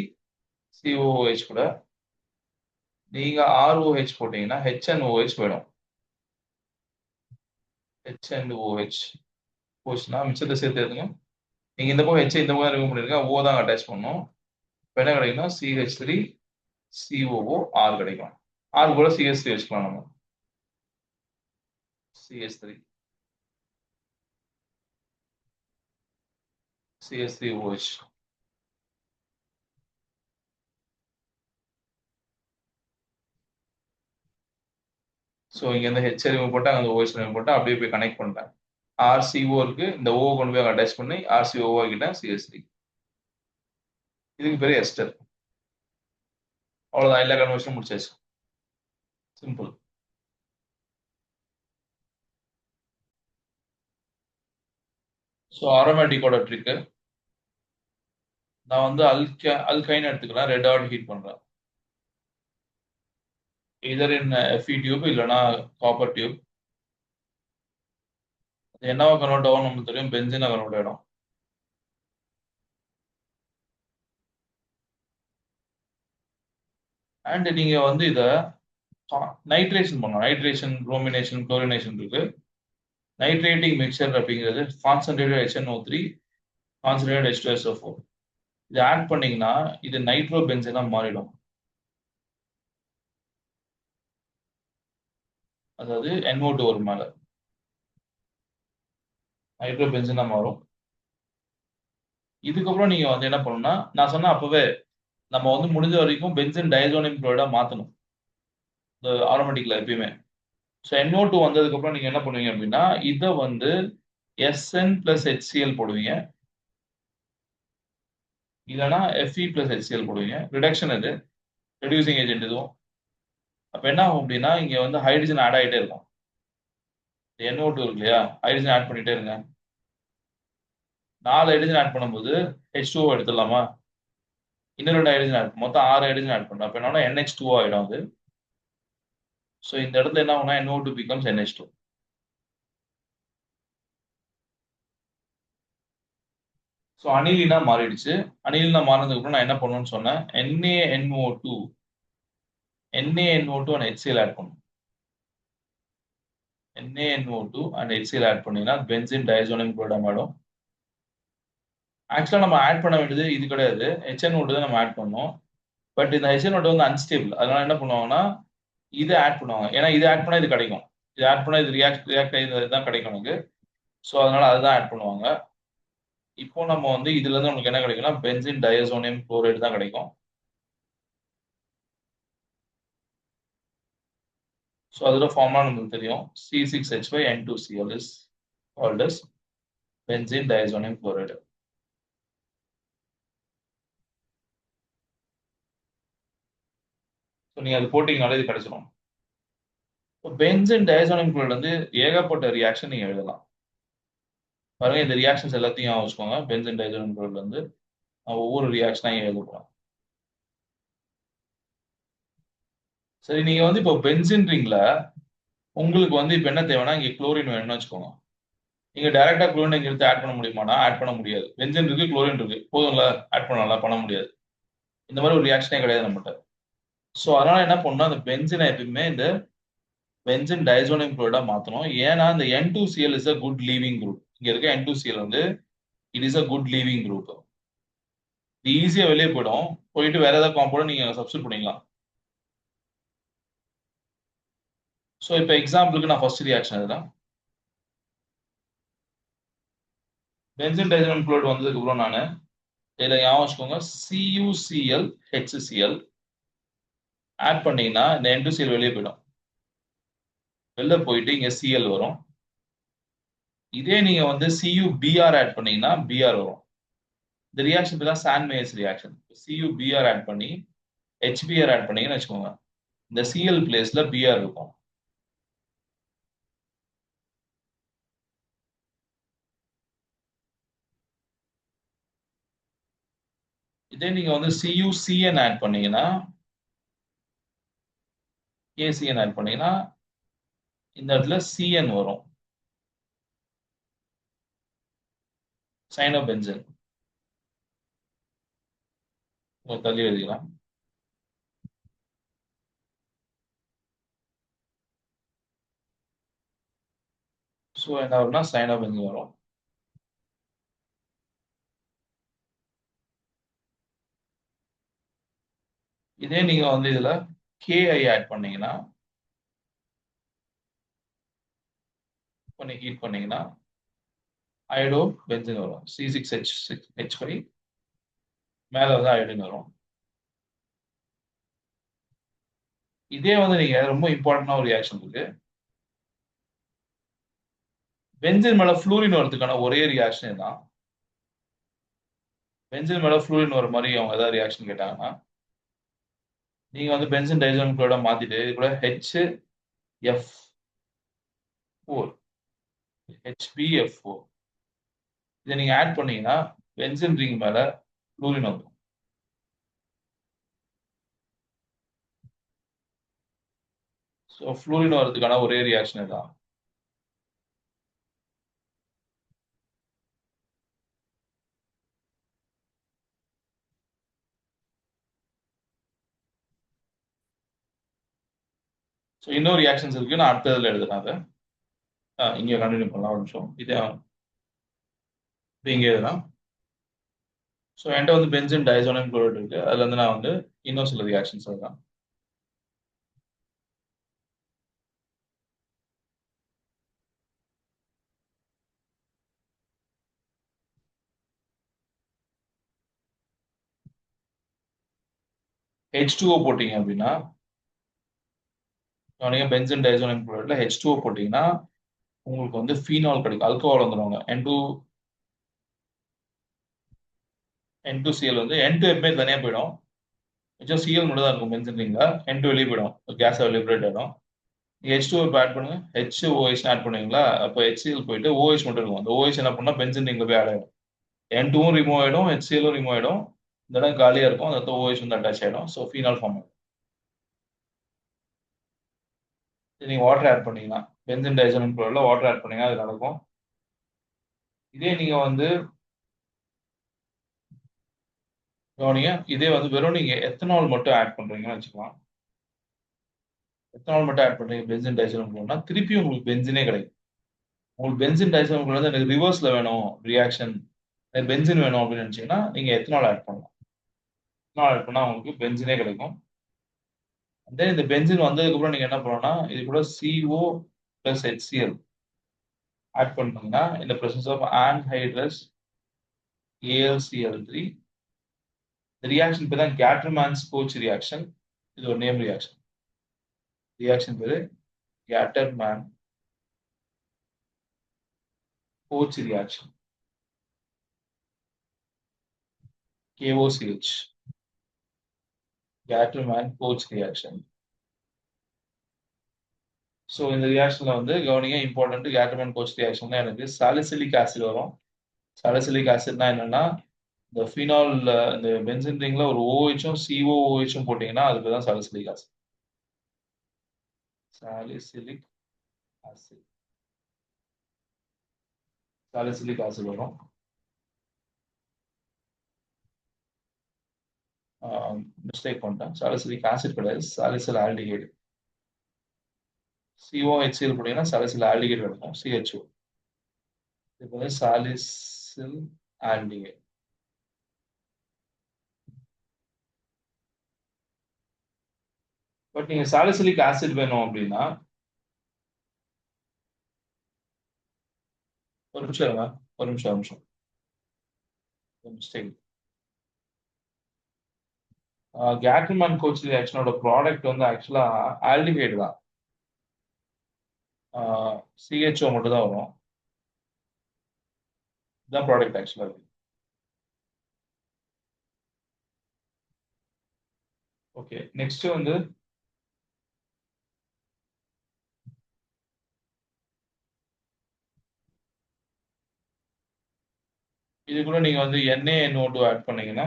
COOH கூட நீங்க ROH போட்டீங்கன்னா HNOH வேணும் HNOH போச்சுன்னா மிச்சத்தை சேர்த்து எழுதுங்க நீங்க இந்த பக்கம் H இந்த பக்கம் ரிமூவ் பண்ணிருங்க O தான் அட்டாச் பண்ணும் இப்போ என்ன கிடைக்கும்னா CH3 COOR கிடைக்கும் R கூட CH3 வச்சுக்கலாம் நம்ம CH3 CH3OH ஸோ இங்க இருந்து H ரிமூவ் போட்டு அங்க OH ரிமூவ் போட்டு அப்படியே போய் கனெக்ட் பண்ணிட்டேன் RCO இருக்கு இந்த O கொண்டு போய் அட்டாச் பண்ணி RCO ஆகிட்டேன் CH3 இதுக்கு பேரு எஸ்டர் அவ்வளவுதான் எல்லா கன்வர்ஷனும் முடிச்சாச்சு சிம்பிள் ஸோ அரோமேட்டிக்கோட ட்ரிக்கு நான் வந்து அல்கைன் எடுத்துக்கலாம் ரெட் ஆட் ஹீட் பண்றேன் இதர் இன் Fe டியூப் இல்லைன்னா காப்பர் டியூப் என்னவா கன்வெர்ட் ஆகும் நமக்கு தெரியும் பென்சினா கன்வெர்ட் ஆகிடும் அண்ட் நீங்க வந்து இதை நைட்ரேஷன் பண்ணலாம் நைட்ரேஷன் குளோமினேஷன் குளோரினேஷன் இருக்கு நைட்ரேட்டிங் மிக்சர் அப்படிங்கிறது கான்சன்ட்ரேட்டட் HNO3 கான்சன்ட்ரேட்டட் H2SO4 இது ஆட் பண்ணீங்கன்னா இது நைட்ரோ பென்சினா மாறிடும் அதாவது NO2 ஒரு மேல நைட்ரோ பென்சினா மாறும் இதுக்கப்புறம் நீங்க வந்து என்ன பண்ணணும்னா நான் சொன்ன அப்பவே நம்ம வந்து முடிஞ்ச வரைக்கும் பென்சின் டைசோனியம் குளோரைடா மாத்தணும் இந்த ஆரோமேட்டிக்ல எப்பயுமே ஸோ NO2 வந்ததுக்கு அப்புறம் நீங்க என்ன பண்ணுவீங்க அப்படின்னா இதை வந்து SN plus HCl போடுவீங்க இல்லைன்னா Fe plus HCl போடுவீங்க ரிடக்ஷன் இது ரெடியூசிங் ஏஜென்ட் இதுவும் அப்ப என்ன ஆகும் அப்படின்னா இங்க வந்து ஹைட்ரஜன் ஆட் ஆகிட்டே இருக்கும் NO2 இருக்கு இல்லையா ஹைட்ரஜன் ஆட் பண்ணிட்டே இருங்க 4 ஹைட்ரஜன் ஆட் பண்ணும்போது H2O எடுத்துடலாமா இன்னும் 2 ஹைட்ரஜன் ஆட் மொத்தம் 6 ஹைட்ரஜன் ஆட் பண்ணோம் அப்ப என்னன்னா NH2O ஆயிடும் அது ஸோ இந்த இடத்துல என்ன ஆகும்னா NO2 becomes NH2 ஸோ அனிலினா மாறிடுச்சு அனிலினா மாறினதுக்கு அப்புறம் நான் என்ன பண்ணுவேன்னு சொன்னேன் NaNO2 and HCl ஆட் பண்ணும் NaNO2 and HCl ஆட் பண்ணீங்கன்னா பென்சின் டைசோனியம் குளோரைடு ஆயிடும் ஆக்சுவலா நம்ம ஆட் பண்ண வேண்டியது இது கிடையாது HNO2 தான் நம்ம ஆட் பண்ணோம் பட் இந்த HNO2 வந்து அன்ஸ்டேபிள். அதனால என்ன பண்ணுவாங்கன்னா இதை ஆட் பண்ணுவாங்க. ஏன்னா இது ஆட் பண்ணா இது கிடைக்கும். இது ஆட் பண்ணா இது ரியாக்ட் ஆகி இதுதான் கிடைக்கும் எனக்கு. ஸோ அதனால அதுதான் ஆட் பண்ணுவாங்க. இப்போ நம்ம வந்து இதுல இருந்து நமக்கு என்ன கிடைக்கும்னா பென்சின் டயசோனியம் குளோரைடு தான் கிடைக்கும். ஸோ அதோட ஃபார்முலா நமக்கு தெரியும். C6H5N2Cl is called as benzene diazonium chloride. So நீங்க அது போட்டீங்கனாலே இது கிடைச்சிடும். பென்சின் டயசோனியம் குளோரைடு வந்து ஏகப்பட்ட ரியாக்ஷன் நீங்க எழுதலாம். பாருங்க இந்த ரியாக்ஷன்ஸ் எல்லாத்தையும் வச்சுக்கோங்க. பென்சின் டயசோனியம் குளோரைடு வந்து ஒவ்வொரு ரியாக்ஷனா எழுத போறோம். சரி, நீங்க வந்து இப்போ பென்சின்றீங்களா, உங்களுக்கு வந்து இப்போ என்ன தேவைன்னா இங்க குளோரின் வேணும்னு வச்சுக்கோங்க. நீங்க டைரக்டா குளோரின் இங்க எடுத்து ஆட் பண்ண முடியுமானா ஆட் பண்ண முடியாது. பென்சின் இருக்கு, குளோரின் இருக்கு, போதும்ல, ஆட் பண்ணலாம், பண்ண முடியாது. இந்த மாதிரி ஒரு ரியாக்ஷனே கிடையாது நம்மகிட்ட. ஸோ அதனால என்ன பண்ணணும், அந்த பென்சினை எப்பயுமே இந்த பென்சின் டைசோனியம் குளோரைடா மாத்தணும். ஏன்னா இந்த N2Cl is a good leaving group. இங்க இருக்க N2Cl வந்து it is a good leaving group. இது ஈஸியா வெளியே போயிடும். போயிட்டு வேற ஏதாவது காம்பவுண்ட் நீங்க சப்ஸ்டிட் பண்ணிக்கலாம். ஸோ இப்போ எக்ஸாம்பிளுக்கு நான் ஃபர்ஸ்ட் ரியாக்ஷன் இதுதான். பென்சின் டைசோனியம் குளோரைடு வந்ததுக்கு அப்புறம் நான் இதில் ஞாபகம் வச்சுக்கோங்க, CuCl HCl ஆட் பண்ணீங்கன்னா இந்த N2Cl வெளியே போயிடும். வெளில போயிட்டு இங்க Cl வரும். இதே நீங்க வந்து CuBr ஆட் பண்ணீங்கன்னா Br வரும். இந்த ரியாக்ஷன் தான் Sandmeyer's reaction. CuBr add பண்ணி HBr ஆட் பண்ணீங்கன்னு வச்சுக்கோங்க, இந்த Cl பிளேஸ்ல Br இருக்கும். இதே நீங்க வந்து CuCN ஆட் பண்ணீங்கன்னா KCN ஆட் பண்ணீங்கன்னா இந்த இடத்துல Cn வரும், சைனோபென்சன். தள்ளி எழுதிக்கலாம். ஸோ என்ன வரும்னா சைனோபென்சன் வரும். இதே நீங்க வந்து இதுல KI ஆட் பண்ணீங்கன்னா, பண்ணி ஹீட் பண்ணீங்கன்னா அயோடோ பென்சின் வரும். C6H5 மேல வந்து அயோடின் வரும். இதே வந்து நீங்க ரொம்ப இம்பார்ட்டன்டா ஒரு ரியாக்ஷன் இருக்கு. பென்சின் மேல ஃப்ளூரின் வரதுக்கான ஒரே ரியாக்ஷன் தான். பென்சின் மேல ஃப்ளூரின் வர மாதிரி அவங்க ஏதாவது ரியாக்ஷன் கேட்டாங்கன்னா நீங்க வந்து பென்சின் டைசோனியம் குளோரைட மாத்திட்டு இது கூட HF4 HbF4 இதை நீங்க ஆட் பண்ணீங்கன்னா பென்சின் ரிங் மேல ஃப்ளூரின் வந்துடும். ஸோ ஃப்ளூரின் வரதுக்கான ஒரே ரியாக்ஷன் தான். ஸோ இன்னொரு ரியாக்ஷன்ஸ் இருக்கு, நான் அடுத்ததுல எழுதுறேன் அதை. இங்கே கண்டினியூ பண்ணலாம் ஒரு நிமிஷம். இதே இங்கே எழுதலாம். ஸோ என்கிட்ட வந்து பென்சின் டைசோனியம் குளோரைடு இருக்கு. அதுல இருந்து நான் வந்து இன்னும் சில ரியாக்ஷன்ஸ் எழுதலாம். H2O போட்டீங்க அப்படின்னா, நீங்க பென்சின் டைசோனியம் குளோரைட்ல H2O போட்டீங்கன்னா உங்களுக்கு வந்து ஃபீனால் கிடைக்கும், ஆல்கஹால் வந்துடுவாங்க. N2Cl வந்து N2 எப்பவுமே தனியா போயிடும். மிச்சம் Cl மட்டும் தான் இருக்கும் பென்சின் ரிங்ல. N2 வெளியே போயிடும், கேஸ் லிபரேட் ஆயிடும். H2O ஆட் பண்ணுங்க, HOH ஆட் பண்ணுவீங்களா, அப்போ HCl போயிட்டு OH மட்டும் இருக்கும். அந்த OH என்ன பண்ணா பென்சின் ரிங்ல போய் ஆட் ஆயிடும். N2வும் ரிமூவ் ஆயிடும், HClவும் ரிமூவ் ஆயிடும். இந்த இடம் காலியா இருக்கும், அந்த இடத்துல OH வந்து அட்டாச் ஆயிடும். ஸோ ஃபீனால் ஃபார்ம் ஆகும். நீங்க வாட்டர் ஆட் பண்ணீங்கன்னா பென்சின் டைசோனியம் குளோரைட்ல வாட்டர் ஆட் பண்ணீங்கன்னா அது நடக்கும். இதே நீங்க வந்து கவனிங்க, இதே வந்து வெறும் நீங்க எத்தனால் மட்டும் ஆட் பண்றீங்கன்னு வச்சுக்கலாம். எத்தனால் மட்டும் ஆட் பண்றீங்க பென்சின் டைசோனியம் குளோரைட்னா திருப்பி உங்களுக்கு பென்சினே கிடைக்கும். உங்களுக்கு பென்சின் டைசோனியம் குளோரைட் எனக்கு ரிவர்ஸ்ல வேணும் ரியாக்ஷன், பென்சின் வேணும் அப்படின்னு நினைச்சீங்கன்னா நீங்க எத்தனால் ஆட் பண்ணலாம். ஆட் பண்ணா உங்களுக்கு பென்சினே கிடைக்கும். தென் இந்த பென்சின் வந்ததுக்கப்புறம் நீங்க என்ன பண்ணணும்னா இது கூட CO பிளஸ் HCl ஆட் பண்ணீங்கன்னா இந்த presence ஆஃப் anhydrous AlCl3 இந்த ரியாக்ஷன் பேர் தான் கேட்டர்மேன்ஸ் கோச் ரியாக்ஷன். இது ஒரு நேம் ரியாக்ஷன். ரியாக்ஷன் பேரு Gattermann Koch reaction. KOCH Gattermann Koch reaction. So இந்த ரியாக்ஷன்ல வந்து கவனிங்க இம்பார்ட்டன்ட் கேட்டர்மேன் கோச் ரியாக்ஷன்ல எனக்கு சாலிசிலிக் ஆசிட் வரும். சாலிசிலிக் ஆசிட்னா என்னன்னா இந்த ஃபினால் இந்த பென்சின் ரிங்ல ஒரு OHும் COOHும் போட்டீங்கன்னா அதுக்கு தான் salicylic acid. Salicylic acid salicylic acid வரும். மிஸ்டேக் பண்ணிட்டேன். சாலிசிலிக் ஆசிட் கிடையாது, சாலிசில் ஆல்டிஹைடு. COHCl போட்டீங்கன்னா சாலிசில் ஆல்டிஹைடு கிடைக்கும், CHO. இப்போ வந்து சாலிசில் ஆல்டிஹைடு. பட் நீங்க சாலிசிலிக் ஆசிட் வேணும் அப்படின்னா ஒரு நிமிஷம் இருங்க. ஒரு நிமிஷம் மிஸ்டேக். கேட்டர்மேன் கோச் ரியாக்ஷனோட ப்ராடக்ட் வந்து ஆக்சுவலா ஆல்டிஹைடு தான். CHO மட்டும் தான் வரும். இதுதான் ப்ராடக்ட் ஆக்சுவலா இருக்கு. ஓகே, நெக்ஸ்ட் வந்து இது கூட நீங்க வந்து NaNO2 ஆட் பண்ணீங்கன்னா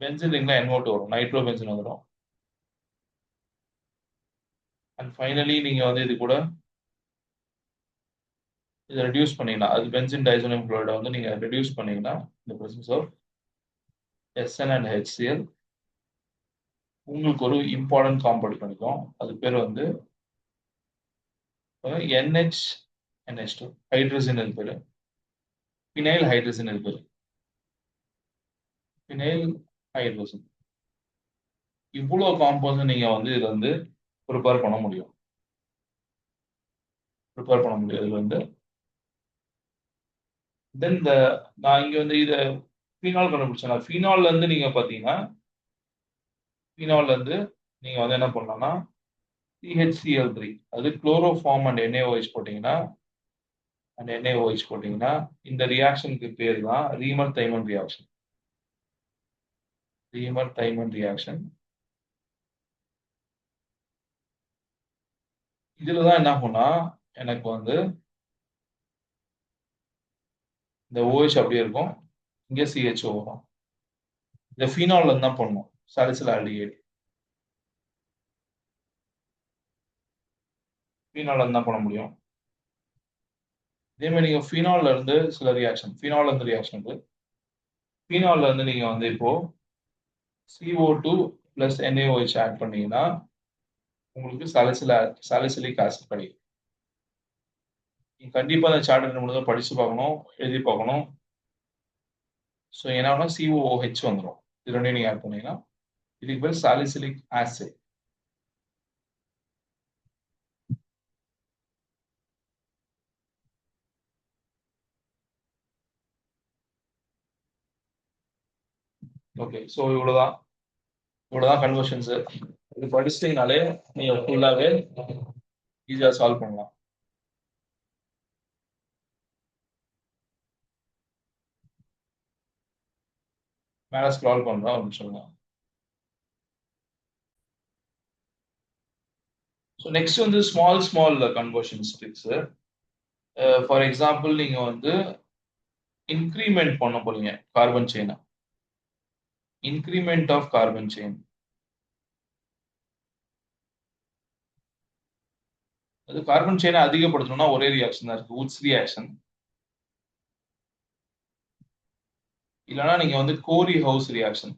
பென்சின் ரிங்ல NO2 வரும், நைட்ரோ பென்சின் வந்துடும். அண்ட் ஃபைனலி நீங்க வந்து இது கூட இதை ரெடியூஸ் பண்ணீங்கன்னா அது பென்சின் டைசோனியம் குளோரைடை வந்து நீங்க ரெடியூஸ் பண்ணீங்கன்னா இந்த presence of SN and HCl உங்களுக்கு ஒரு இம்பார்ட்டன்ட் காம்பவுண்ட் கிடைக்கும். அது பேர் வந்து NH2 ஹைட்ரஜன் இது பேரு. பினைல் ஹைட்ரஜன் இது பேரு. Penile hydrogen. இவ்வளவு காம்பவுண்ட்ஸ் நீங்க வந்து இதுல வந்து ப்ரிப்பேர் பண்ண முடியும். இதுல வந்து தென் இந்த நான் இங்க வந்து இதை ஃபீனால் கண்டுபிடிச்சேன். ஃபீனால்ல இருந்து நீங்க பாத்தீங்கன்னா ஃபீனால்ல இருந்து நீங்க வந்து என்ன பண்ணலாம்னா CHCl3 அது குளோரோஃபார்ம் அண்ட் NaOH போட்டீங்கன்னா இந்த ரியாக்ஷனுக்கு பேர் தான் ரீமர் தைமன் ரியாக்ஷன். இதுலதான் என்ன பண்ணா எனக்கு வந்து இந்த OH அப்படியே இருக்கும், இங்க CHO வரும். இந்த ஃபீனால்ல இருந்து தான் பண்ணும் சாலிசில் ஆல்டிஹைடு. ஃபீனால்ல இருந்து தான் பண்ண முடியும். இதே மாதிரி நீங்க ஃபீனால்ல இருந்து சில ரியாக்ஷன் ஃபீனால்ல இருந்து நீங்க வந்து இப்போ CO2 பிளஸ் NaOH ஆட் பண்ணீங்கன்னா உங்களுக்கு சாலிசிலிக் ஆசிட் கிடைக்கும். நீங்க கண்டிப்பா அந்த சார்ட் 2-3 படிச்சு பார்க்கணும், எழுதி பார்க்கணும். ஸோ என்ன COOH வந்துடும். இது ரெண்டையும் நீங்க ஆட் பண்ணீங்கன்னா இதுக்கு பேர் சாலிசிலிக் ஆசிட். ஓகே, ஸோ இவ்வளவுதான் கன்வர்ஷன்ஸ். இது படிச்சிட்டீங்கனாலே நீங்க ஃபுல்லாவே ஈஸியா சால்வ் பண்ணலாம். மேல ஸ்க்ரால் பண்றோம் அப்படின்னு சொல்லலாம். ஸோ நெக்ஸ்ட் வந்து small conversions tricks. For example நீங்க வந்து இன்க்ரிமெண்ட் பண்ண போறீங்க கார்பன் செயினை. இன்க்ரிமெண்ட் ஆஃப் கார்பன் செயின் அது கார்பன் செயினை அதிகப்படுத்தணும்னா ஒரே ரியாக்ஷன் தான் இருக்கு, உட்ஸ் ரியாக்ஷன். இல்லைன்னா நீங்க வந்து கோரி ஹவுஸ் ரியாக்ஷன்.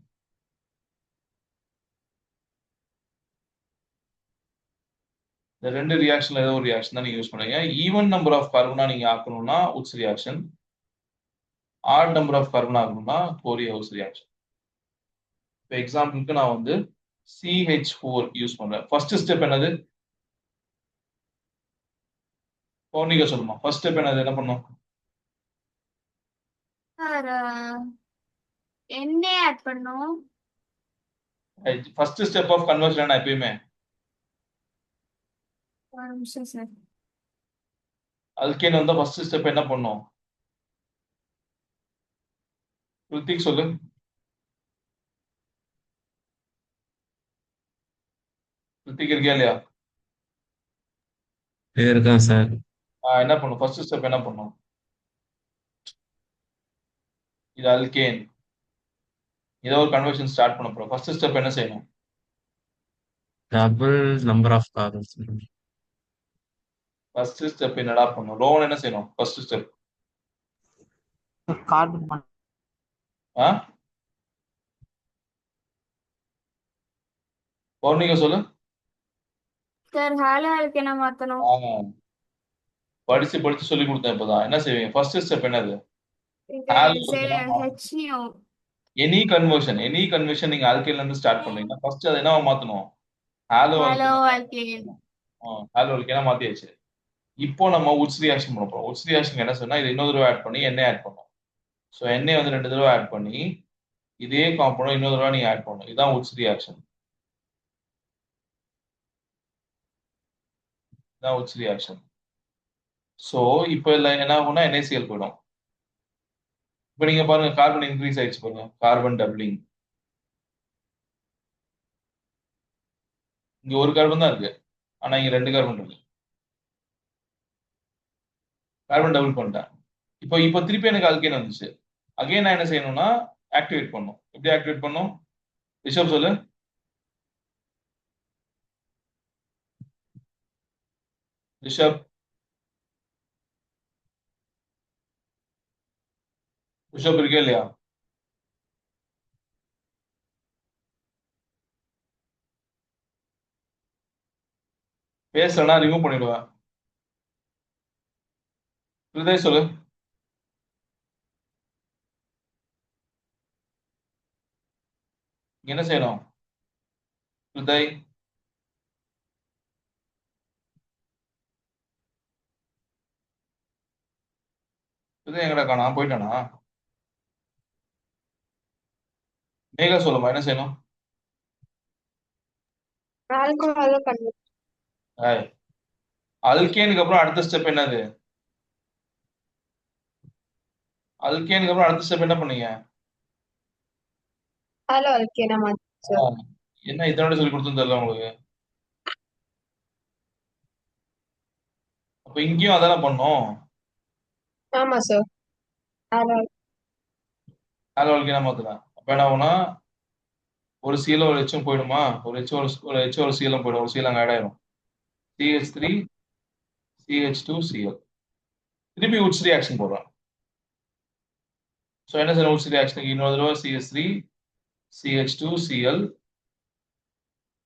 இந்த ரெண்டு ரியாக்ஷன்ல ஏதோ ஒரு ரியாக்ஷன் தான் நீங்க யூஸ் பண்ணுவீங்க. ஈவன் நம்பர் ஆஃப் கார்பனா நீங்க ஆக்கணும்னா Wurtz reaction. Odd number of carbon ஆகணும்னா கோரி ஹவுஸ் ரியாக்ஷன். இப்போ எக்ஸாம்பிளுக்கு நான் வந்து CH4 யூஸ் பண்றேன். ஃபர்ஸ்ட் ஸ்டெப் என்னது? பௌர்ணிகா சொல்லுமா, ஃபர்ஸ்ட் ஸ்டெப் என்னது, என்ன பண்ணும்? சார் எண்ணெய் ஆட் பண்ணும். ஃபர்ஸ்ட் ஸ்டெப் ஆஃப் கன்வர்ஷன் என்ன எப்பயுமே? ஒரு நிமிஷம் சார். அல்கேன் வந்தா ஃபர்ஸ்ட் ஸ்டெப் என்ன பண்ணும்? ரித்திக் சொல்லு. ரித்திக் இருக்கியா இல்லையா? இருக்கான் சார். என்ன பண்ணும்? ஃபர்ஸ்ட் ஸ்டெப் என்ன பண்ணும்? இது அல்கேன். ஏதோ ஒரு கன்வர்ஷன் ஸ்டார்ட் பண்ண போறோம். ஃபர்ஸ்ட் ஸ்டெப் என்ன செய்யணும்? Double number of carbons. First step என்னடா பண்ணும்? ரோன் என்ன செய்யணும் ஃபர்ஸ்ட் ஸ்டெப்? கார்பன் ஆ பௌர்ணிகா சொல்லு. சார் ஹாலோ ஆல்கேனா மாத்தணும். படிச்சு படிச்சு சொல்லி கொடுத்தேன் இப்பதான். என்ன செய்வீங்க? ஃபர்ஸ்ட் ஸ்டெப் என்னது? இது ஹாலோ ஹெச்னியூ. எனி கன்வர்ஷன் நீங்க ஆல்கைன்ல இருந்து ஸ்டார்ட் பண்ணீங்கன்னா ஃபர்ஸ்ட் அதை என்னவா மாத்தணும்? Halo halo alkyne. Alkane. Halo ஆல்கைனா மாத்தியாச்சு. இப்போ நம்ம உட்ஸ் ரியாக்ஷன் பண்ண போறோம். உட்ஸ் ரியாக்ஷன் என்ன சொன்னா, இது இன்னொரு தடவை ஆட் பண்ணி எண்ணெய் ஆட் பண்ணும். ஸோ எண்ணெய் வந்து 2 தடவை ஆட் பண்ணி இதே காம்பவுண்ட் இன்னொரு தடவை நீங்க ஆட் பண்ணணும். இதுதான் உட்ஸ் ரியாக்ஷன். இதான் உட்ஸ் ரியாக்ஷன். ஸோ இப்போ இல்லை என்ன ஆகும்னா NaCl போயிடும். இப்போ நீங்க பாருங்க, கார்பன் இன்க்ரீஸ் ஆயிடுச்சு பாருங்க, கார்பன் டபுளிங். இங்க ஒரு கார்பன் தான் இருக்கு, ஆனா இங்க 2 கார்பன் இருக்கு. கார்பன் டபுள் பண்ணிட்டேன். இப்போ இப்போ திருப்பி எனக்கு அல்கேன் வந்துச்சு. அகைன் நான் என்ன செய்யணும்னா ஆக்டிவேட் பண்ணும். எப்படி ஆக்டிவேட் பண்ணும்? ரிஷப் சொல்லு. ரிஷப் ரிஷப் இருக்கே இல்லையா? பேசலன்னா ரிமூவ் பண்ணிடுவேன். ஹிருதய் சொல்லு. இங்க என்ன செய்யணும்? ஹிருதய் ஹிருதய் எங்கடா காணா? போயிட்டானா? மேகா சொல்லுமா, என்ன செய்யணும்? ஆல்கஹால கன்வெர்ட். அல்கேனுக்கு அப்புறம் அடுத்த ஸ்டெப் என்னது? அல்கேனுக்கு அப்புறம் அடுத்த ஸ்டெப் என்ன பண்ணீங்க? ஹாலோ ஆல்கேனா மாத்து. என்ன இதனோட சொல்லி கொடுத்துன்னு தெரியல உங்களுக்கு? அப்ப இங்கேயும் அதான பண்ணோம். ஆமா சார். ஹாலோ ஹாலோ அல்கேனா மாத்தலாம். அப்ப என்ன ஆகும்னா ஒரு சீல ஒரு எச்சும் போயிடுமா? ஒரு எச்சு ஒரு எச்சு ஒரு சீலம் போயிடும். ஒரு சீலம் ஆட் ஆயிடும். CH3 CH2Cl. திருப்பி உட்ஸ் ரியாக்ஷன் போடுறோம். ஸோ என்ன செய்யணும்? உட்ஸ் ரியாக்ஷனுக்கு இன்னொரு தடவை CH3 CH2Cl.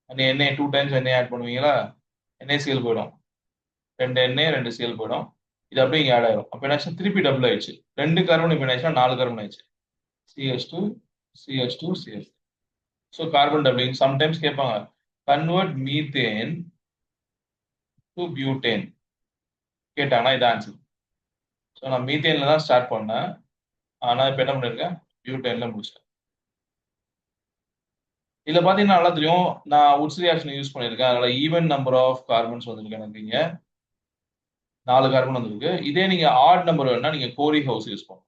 எண்ணெய் 2 டைம்ஸ் எண்ணெய் ஆட் பண்ணுவீங்களா? NaCl போயிடும். 2 எண்ணெய் 2 Cl போயிடும். இது அப்படியே இங்கே ஆட் ஆயிடும். அப்போ என்ன திருப்பி டபுள் ஆயிடுச்சு. 2 கார்பன் இப்போ என்ன 4 கார்பன் ஆயிடுச்சு. CH2 CH2 CH. So carbon doubling. Sometimes கேட்பாங்க, கன்வெர்ட் மீத்தேன் டு பியூட்டேன் கேட்டாங்கன்னா இது ஆன்சர். ஸோ நான் மீத்தேன்ல தான் ஸ்டார்ட் பண்ணேன், ஆனால் இப்போ என்ன பண்ணிருக்கேன்? பியூட்டேன்ல முடிச்சிட்டேன். இதில் பார்த்தீங்கன்னா நல்லா தெரியும், நான் உட்ஸ் ரியாக்ஷன் யூஸ் பண்ணியிருக்கேன். அதனால ஈவன் நம்பர் ஆஃப் கார்பன்ஸ் வந்திருக்கு எனக்கு. இங்கே 4 கார்பன் வந்திருக்கு. இதே நீங்க ஆட் நம்பர் வேணா நீங்க கோரி ஹவுஸ் யூஸ் பண்ணணும்.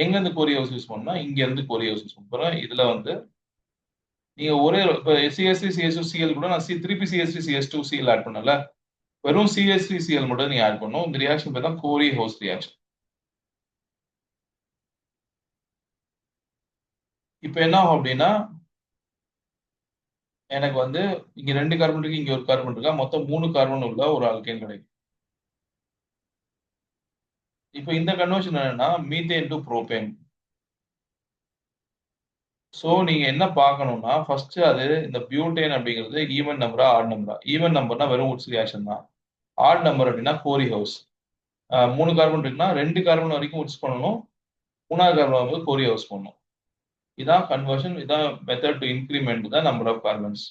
எங்க இருந்து கோரி ஹவுஸ் யூஸ் பண்ணா, இங்க இருந்து கோரி ஹவுஸ் யூஸ் பண்ணுறோம். இதுல வந்து நீங்க ஒரே இப்போ CH3 CH2Cl கூட நான் திருப்பி CH3 CH2Cl ஆட் பண்ணல, வெறும் CH3Cl மட்டும் நீங்க ஆட் பண்ணணும். இந்த ரியாக்ஷன் பேர் தான் கோரி ஹவுஸ் ரியாக்ஷன். இப்போ என்ன ஆகும் அப்படின்னா, எனக்கு வந்து இங்க 2 கார்பன் இருக்கு, இங்க ஒரு கார்பன் இருக்கா, மொத்தம் 3 கார்பன் உள்ள ஒரு ஆல்கேன் கிடைக்கும். இப்போ இந்த கன்வர்ஷன் என்னன்னா மீத்தேன் டு ப்ரோபேன். ஸோ நீங்க என்ன பார்க்கணும்னா ஃபர்ஸ்ட் அது இந்த பியூட்டேன் அப்படிங்கிறது ஈவன் நம்பரா ஆட் நம்பரா? ஈவன் நம்பர்னா வெறும் உட்ஸ் ரியாக்ஷன் தான். ஆட் நம்பர் அப்படின்னா கோரி ஹவுஸ். 3 கார்பன் இருக்குன்னா 2 கார்பன் வரைக்கும் உட்ஸ் பண்ணணும், மூணாவது கார்பன் வரும்போது 4 ஹவர்ஸ் பண்ணும். இதான் கன்வர்ஷன், இதான் method to increment the number of carbons.